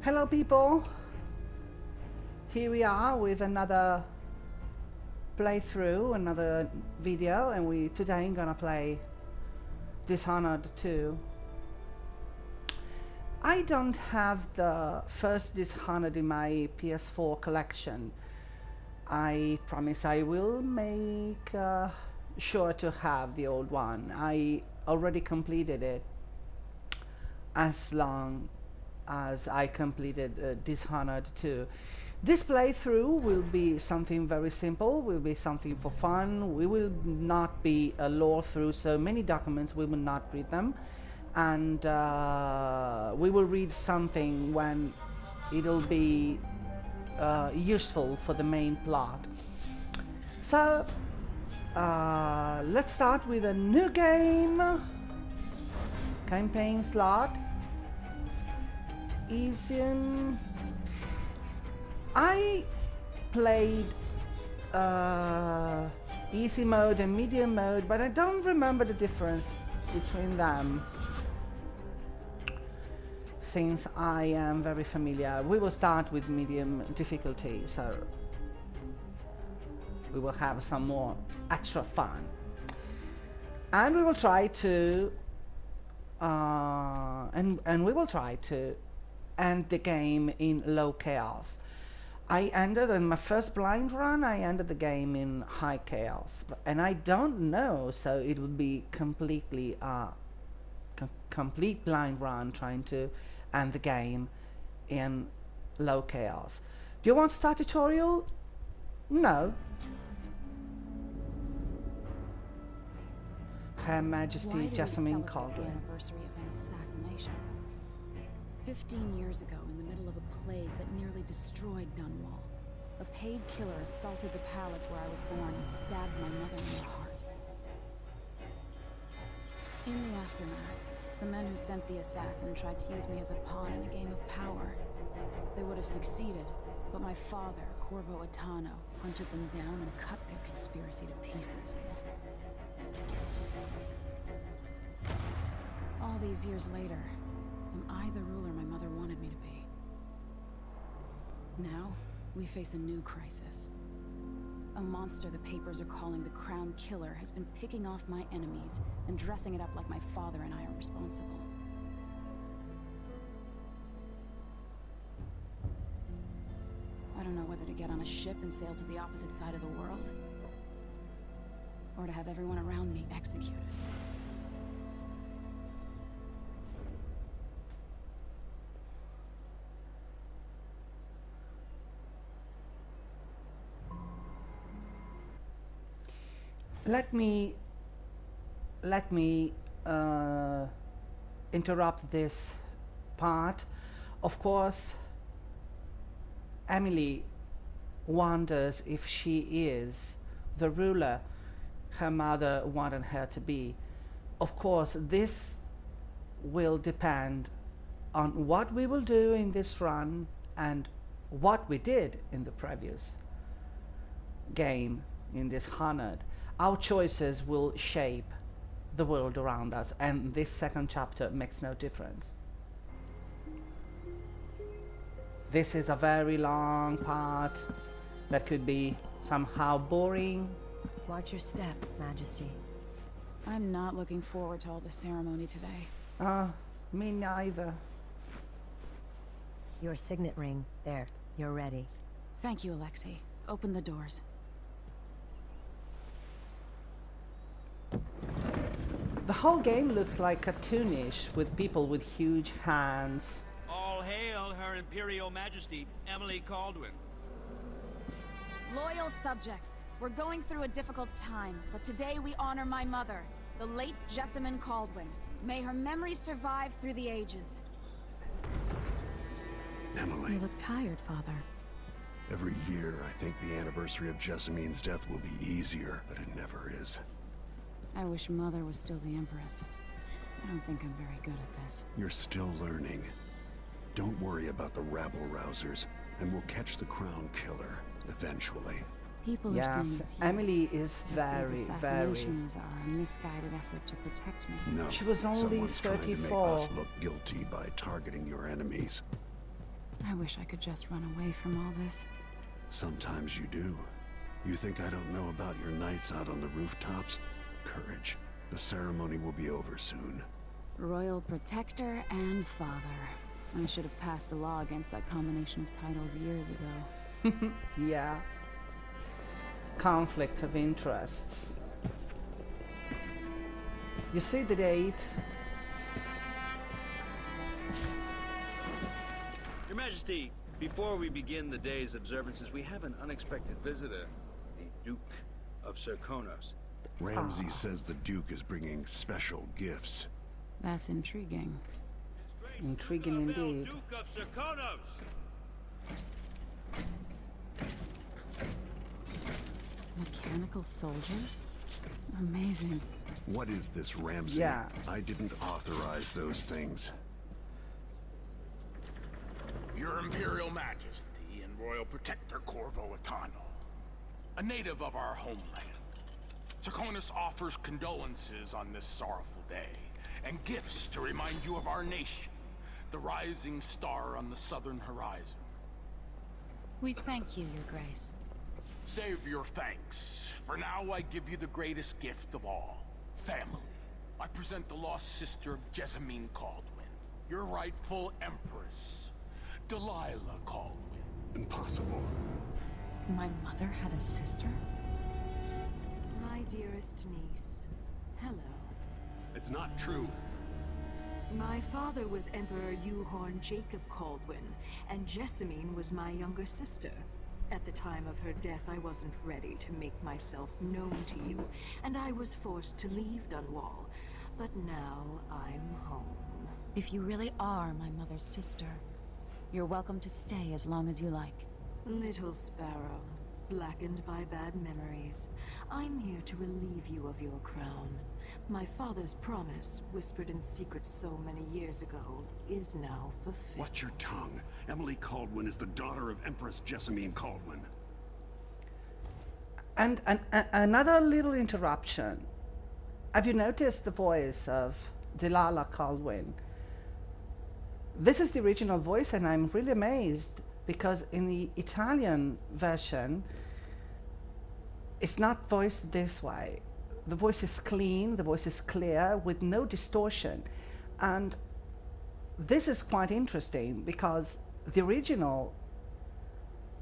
Hello people, here we are with another playthrough, another video, and today I'm gonna play Dishonored 2. I don't have the first Dishonored in my PS4 collection. I promise I will make sure to have the old one. I already completed it as long as I completed Dishonored 2. This playthrough will be something very simple, will be something for fun. We will not be a lore through so many documents, we will not read them. And we will read something when it'll be useful for the main plot. So, let's start with a new game. Campaign slot. Easy. I played easy mode and medium mode, but I don't remember the difference between them, since I am very familiar. We will start with medium difficulty, so we will have some more extra fun, and we will try to and we will try to end the game in low chaos. I ended in my first blind run, I ended the game in high chaos, and I don't know, so it would be completely complete blind run trying to end the game in low chaos. Do you want to start tutorial? No. Her Majesty Jessamine Caldwell. The anniversary of an assassination. 15 years ago, in the middle of a plague that nearly destroyed Dunwall, a paid killer assaulted the palace where I was born and stabbed my mother in the heart. In the aftermath, the men who sent the assassin tried to use me as a pawn in a game of power. They would have succeeded, but my father, Corvo Attano, hunted them down and cut their conspiracy to pieces. All these years later, am I the ruler my mother wanted me to be? Now, we face a new crisis. A monster the papers are calling the Crown Killer has been picking off my enemies and dressing it up like my father and I are responsible. I don't know whether to get on a ship and sail to the opposite side of the world, or to have everyone around me executed. Let me interrupt this part. Of course, Emily wonders if she is the ruler her mother wanted her to be. Of course, this will depend on what we will do in this run and what we did in the previous game, in Dishonored. Our choices will shape the world around us, and this second chapter makes no difference. This is a very long part that could be somehow boring. Watch your step, Majesty. I'm not looking forward to all the ceremony today. Me neither. Your signet ring. There. You're ready. Thank you, Alexei. Open the doors. The whole game looks like cartoonish, with people with huge hands. All hail Her Imperial Majesty, Emily Caldwell. Loyal subjects, we're going through a difficult time, but today we honor my mother, the late Jessamine Caldwell. May her memory survive through the ages. Emily. You look tired, Father. Every year, I think the anniversary of Jessamine's death will be easier, but it never is. I wish Mother was still the Empress. I don't think I'm very good at this. You're still learning. Don't worry about the rabble-rousers, and we'll catch the Crown Killer, eventually. People are Yes, saying it's you. Emily is These very. assassinations are a misguided effort to protect me. No, She was only someone's trying to make 34. us look guilty by targeting your enemies. I wish I could just run away from all this. Sometimes you do. You think I don't know about your nights out on the rooftops? Courage. The ceremony will be over soon. Royal Protector and Father. I should have passed a law against that combination of titles years ago. Yeah. Conflict of interests. You see the date? Your Majesty, before we begin the day's observances, we have an unexpected visitor, the Duke of Serkonos. Ramsay says the Duke is bringing special gifts. That's intriguing. Intriguing indeed. Duke of Serkonos! Mechanical soldiers? Amazing. What is this, Ramsay? Yeah. I didn't authorize those things. Your Imperial Majesty and Royal Protector Corvo Attano, a native of our homeland. Serkonos offers condolences on this sorrowful day, and gifts to remind you of our nation, the rising star on the southern horizon. We thank you, Your Grace. Save your thanks. For now, I give you the greatest gift of all, family. I present the lost sister of Jessamine Caldwin, your rightful empress, Delilah Caldwin. Impossible. My mother had a sister? My dearest niece, hello. It's not true. My father was Emperor Euhorn Jacob Caldwin, and Jessamine was my younger sister. At the time of her death, I wasn't ready to make myself known to you, and I was forced to leave Dunwall. But now I'm home. If you really are my mother's sister, you're welcome to stay as long as you like. Little sparrow, blackened by bad memories, I'm here to relieve you of your crown. My father's promise, whispered in secret so many years ago, is now fulfilled. Watch your tongue. Emily Caldwin is the daughter of Empress Jessamine Caldwin. And another little interruption. Have you noticed the voice of Delilah Caldwin? This is the original voice, and I'm really amazed because in the Italian version, it's not voiced this way. The voice is clean, the voice is clear, with no distortion. And this is quite interesting because the original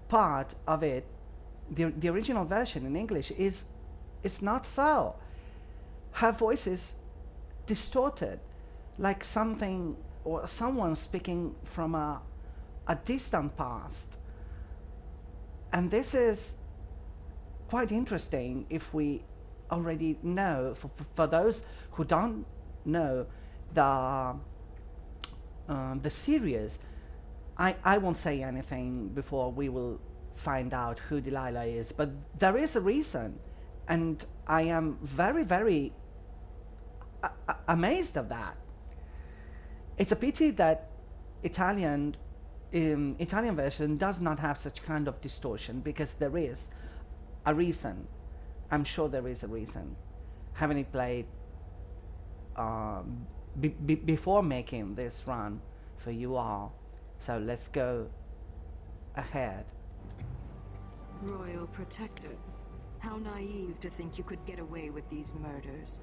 part of it, the original version in English is not so. Her voice is distorted, like something or someone speaking from a distant past. And this is quite interesting if we already know. For those who don't know the series, I won't say anything before we will find out who Delilah is, but there is a reason, and I am very, very amazed of that. It's a pity that Italian version does not have such kind of distortion, because there is a reason. I'm sure there is a reason. Having it played before making this run for you all. So let's go ahead. Royal Protector, how naive to think you could get away with these murders.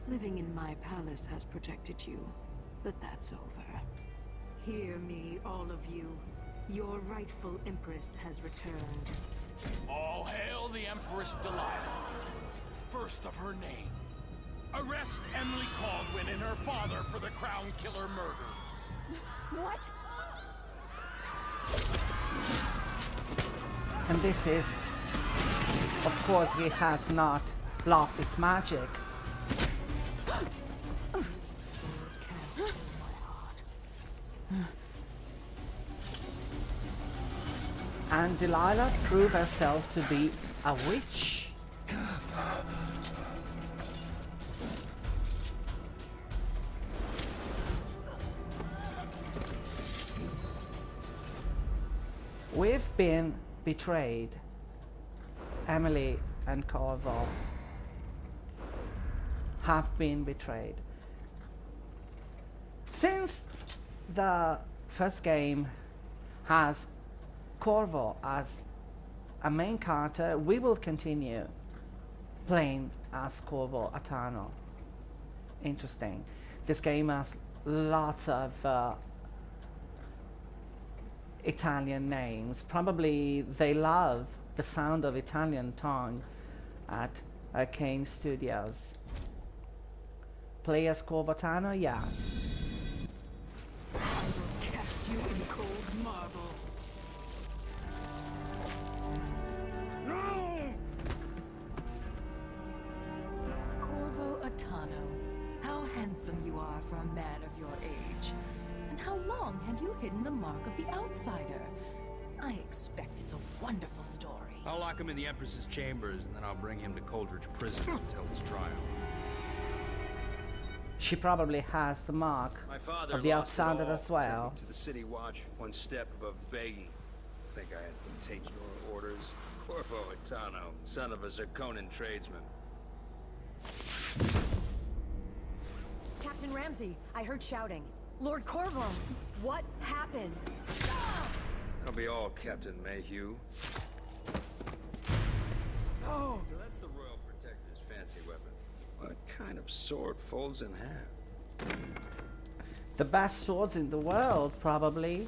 Living in my palace has protected you, but that's over. Hear me, all of you. Your rightful Empress has returned. All hail the Empress Delilah, first of her name. Arrest Emily Caldwin and her father for the Crown Killer murder. What? And this is, of course, he has not lost his magic. Sword cast in my heart. And Delilah proved herself to be a witch. We've been betrayed, Emily and Corvo have been betrayed. Since the first game has Corvo as a main character, we will continue playing as Corvo Attano. Interesting. This game has lots of Italian names. Probably they love the sound of Italian tongue at Arcane Studios. Play as Corvo Attano? Yes. I will cast you in cold marble. No! Corvo Attano, how handsome you are for a man of your age. And how long have you hidden the mark of the outsider? I expect it's a wonderful story. I'll lock him in the Empress's chambers, and then I'll bring him to Coldridge Prison to tell his trial. She probably has the mark My father of the lost it outsider all, as well. sent me to the City Watch, one step above begging. Think I had to take your orders? Corvo Attano, son of a Zirconan tradesman. Captain Ramsey, I heard shouting. Lord Corvo, what happened? I'll be all Captain Mayhew. Oh, that's the Royal Protector's fancy weapon. What kind of sword folds in half? The best swords in the world, probably.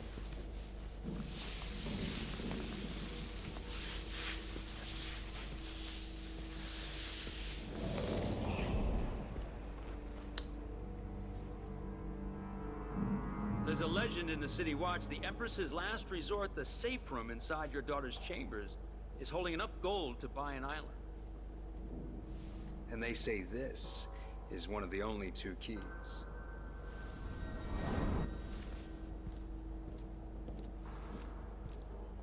There's a legend in the City Watch. The Empress's last resort, the safe room inside your daughter's chambers, is holding enough gold to buy an island. And they say this is one of the only 2 keys.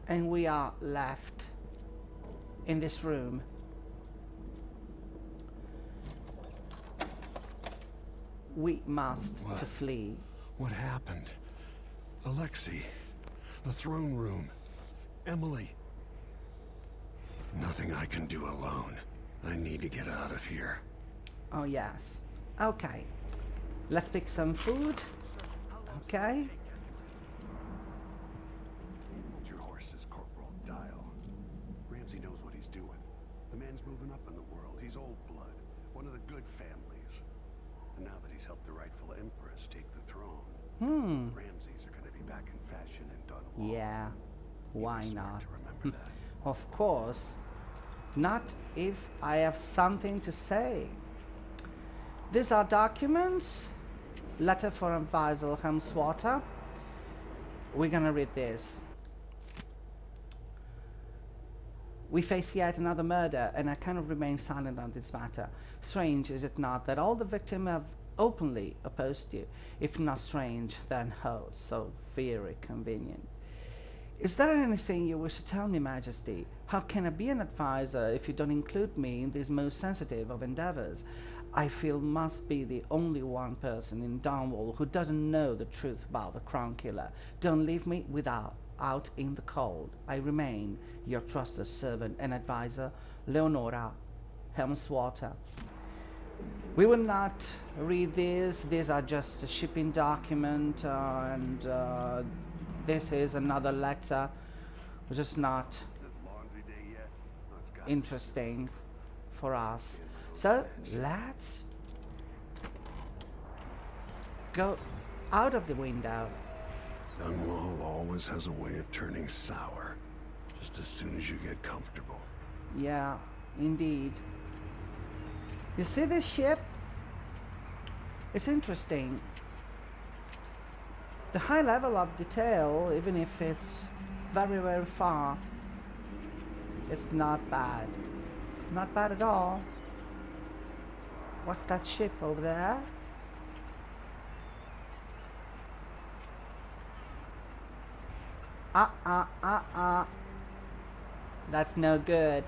And we are left in this room. We must What? to flee. What happened? Alexei, the throne room, Emily. Nothing I can do alone. I need to get out of here. Oh yes. Okay. Let's pick some food. Okay. Hold your horses, Corporal Dial. Ramsey knows what he's doing. The man's moving up in the world. He's old blood, one of the good families. And now that he's helped the rightful Empress take the throne, Ramseys are going to be back in fashion and done well. Yeah. Why You'd be smart not? to remember that. Of course. Not if I have something to say. These are documents. Letter from Advisor Helmswater. We're gonna read this. We face yet another murder, and I cannot remain silent on this matter. Strange, is it not, that all the victims have openly opposed you? If not strange, then oh, so very convenient. Is there anything you wish to tell me, Majesty? How can I be an advisor if you don't include me in these most sensitive of endeavors? I feel must be the only one person in Darnwall who doesn't know the truth about the Crown Killer. Don't leave me out in the cold. I remain your trusted servant and advisor, Leonora Helmswater. We will not read these. These are just a shipping document, and this is another letter, which is not interesting for us. So let's go out of the window. Dunwall always has a way of turning sour, just as soon as you get comfortable. Yeah, indeed. You see this ship? It's interesting. The high level of detail, even if it's very, very far, it's not bad. Not bad at all. What's that ship over there? That's no good.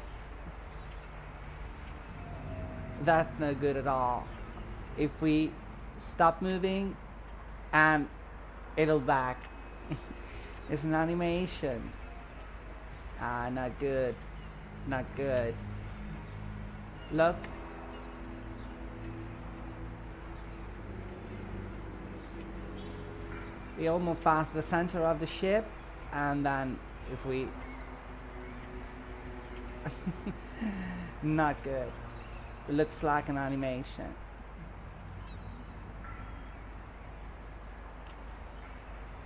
That's no good at all. If we stop moving, and it'll back. It's an animation. Not good. Not good. Look. We almost passed the center of the ship. And then if we... Not good. It looks like an animation.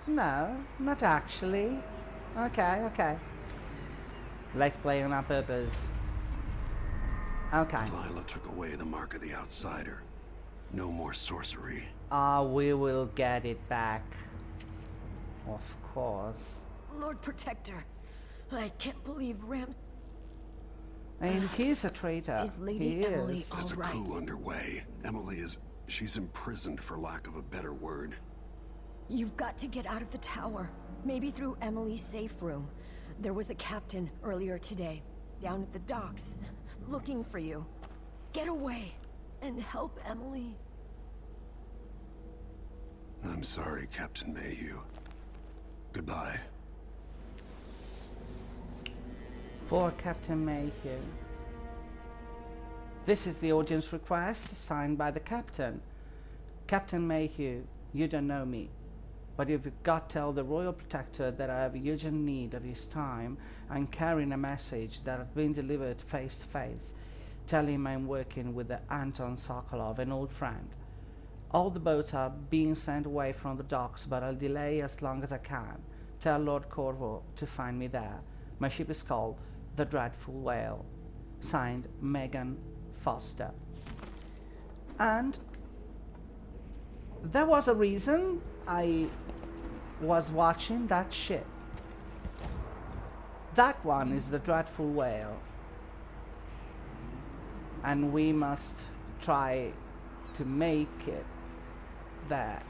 No, not actually. Okay, okay. Let's play on our purpose. Okay. Delilah took away the mark of the outsider. No more sorcery. We will get it back. Of course. Lord Protector, I can't believe Rams. And he's a traitor. Is Lady He Emily is. There's a all right? coup underway. Emily is... she's imprisoned for lack of a better word. You've got to get out of the tower. Maybe through Emily's safe room. There was a captain earlier today, down at the docks, looking for you. Get away and help Emily. I'm sorry, Captain Mayhew. Goodbye. For Captain Mayhew. This is the audience request signed by the captain. Captain Mayhew, you don't know me, but you've got to tell the Royal Protector that I have a urgent need of his time and carrying a message that has been delivered face to face. Tell him I'm working with the Anton Sokolov, an old friend. All the boats are being sent away from the docks, but I'll delay as long as I can. Tell Lord Corvo to find me there. My ship is called the Dreadful Whale. Signed, Megan Foster. And there was a reason I was watching that ship. That one is the Dreadful Whale. And we must try to make it there.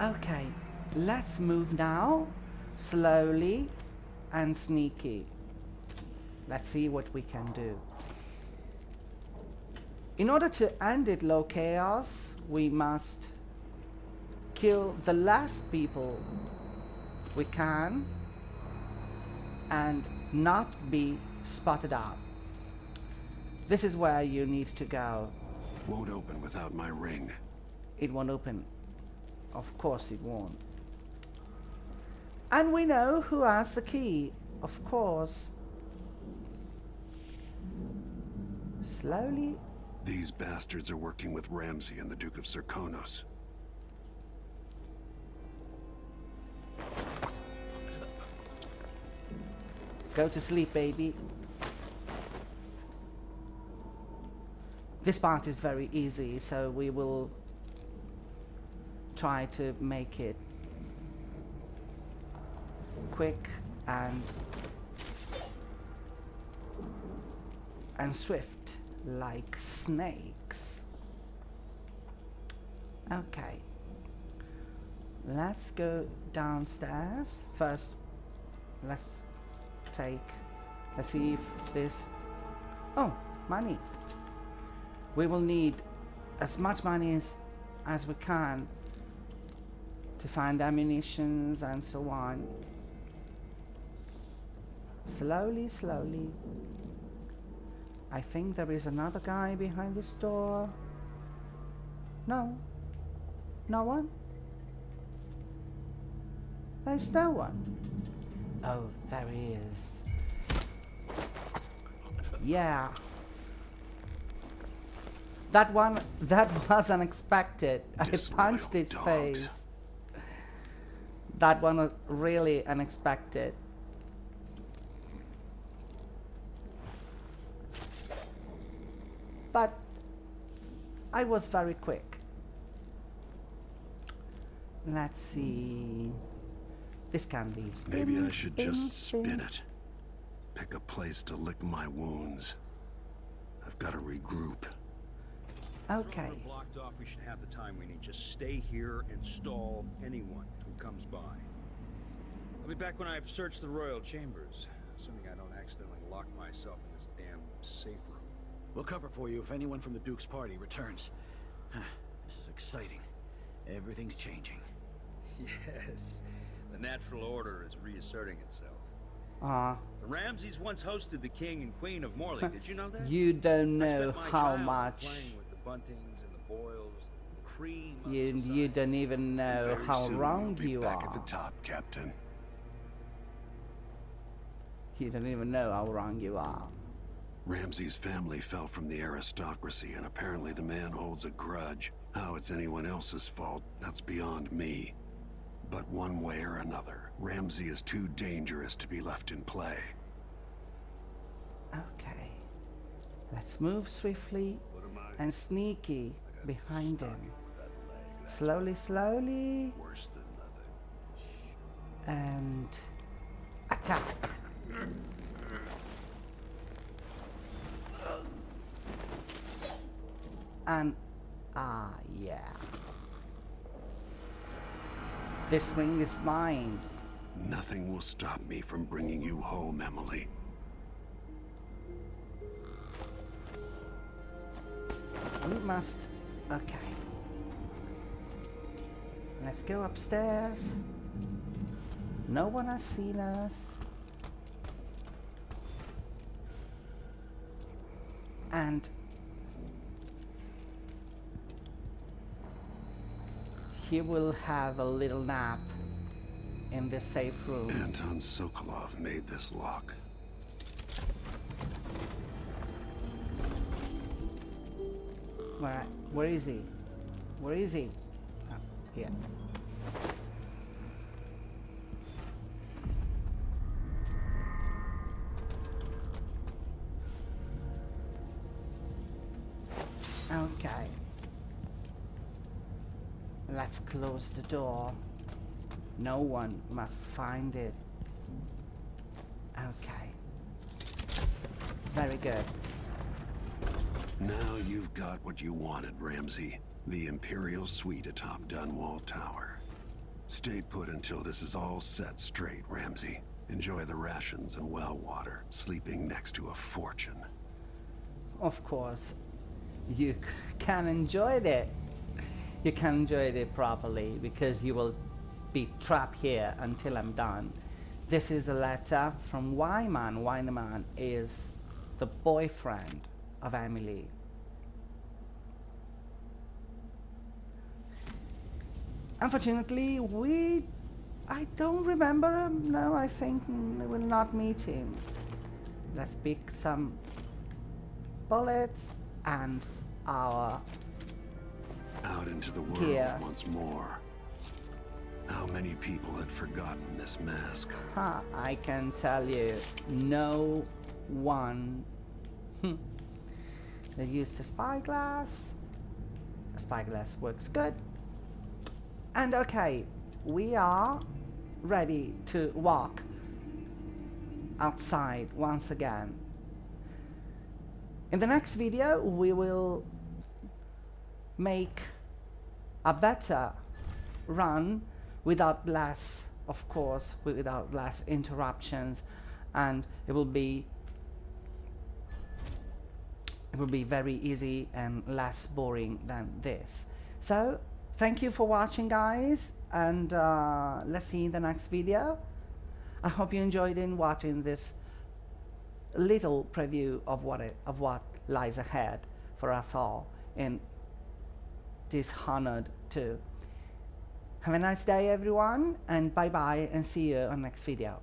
Okay, let's move now, slowly and sneaky. Let's see what we can do. In order to end it low chaos, we must kill the last people we can and not be spotted out. This is where you need to go. Won't open without my ring. It won't open. Of course it won't. And we know who has the key. Of course. Slowly. These bastards are working with Ramsay and the Duke of Serkonos. Go to sleep, baby. This part is very easy, so we will try to make it quick and swift like snakes. Okay. Let's go downstairs. First, let's see if this... Oh, money. We will need as much money as we can to find ammunitions and so on. Slowly, slowly. I think there is another guy behind this door. No. No one? There's no one. Oh, there he is. Yeah. That was unexpected. I punched his face. That one was really unexpected. But I was very quick. Let's see. This can be spin. Maybe I should just spin it. Pick a place to lick my wounds. I've got to regroup. Okay. If we're blocked off, we should have the time we need. Just stay here and stall anyone who comes by. I'll be back when I've searched the royal chambers, assuming I don't accidentally lock myself in this damn safe room. We'll cover for you if anyone from the Duke's party returns. This is exciting. Everything's changing. Yes, the natural order is reasserting itself. The Ramsays once hosted the king and queen of Morley. Did you know that? You don't I know spent my how childhood much. playing with the buntings and the boils, the cream of You society. don't even know Very how soon wrong we'll be you back are. at the top, Captain. You don't even know how wrong you are. Ramsey's family fell from the aristocracy, and apparently the man holds a grudge. How it's anyone else's fault, that's beyond me. But one way or another, Ramsey is too dangerous to be left in play. Okay. Let's move swiftly and sneaky behind him. Slowly, slowly. Worse than nothing. And attack. And yeah. This ring is mine. Nothing will stop me from bringing you home, Emily. We must. Okay. Let's go upstairs. No one has seen us. And he will have a little nap in the safe room. Anton Sokolov made this lock. Where is he? Where is he? Oh, here. Okay. Let's close the door. No one must find it. Okay. Very good. Now you've got what you wanted, Ramsey. The Imperial Suite atop Dunwall Tower. Stay put until this is all set straight, Ramsey. Enjoy the rations and well water, sleeping next to a fortune. Of course, you can enjoy it. You can enjoy it properly because you will be trapped here until I'm done. This is a letter from Wyman. Wyman is the boyfriend of Emily. Unfortunately, I don't remember him. No, I think we will not meet him. Let's pick some bullets and our Out into the world gear. once more. How many people had forgotten this mask? I can tell you, no one. They used the spyglass. The spyglass works good. And okay, we are ready to walk outside once again. In the next video, we will make a better run without less, of course, without less interruptions, and it will be very easy and less boring than this. So thank you for watching, guys, and let's see you in the next video. I hope you enjoyed in watching this little preview of what lies ahead for us all in Dishonored 2. Have a nice day, everyone, and bye bye, and see you on next video.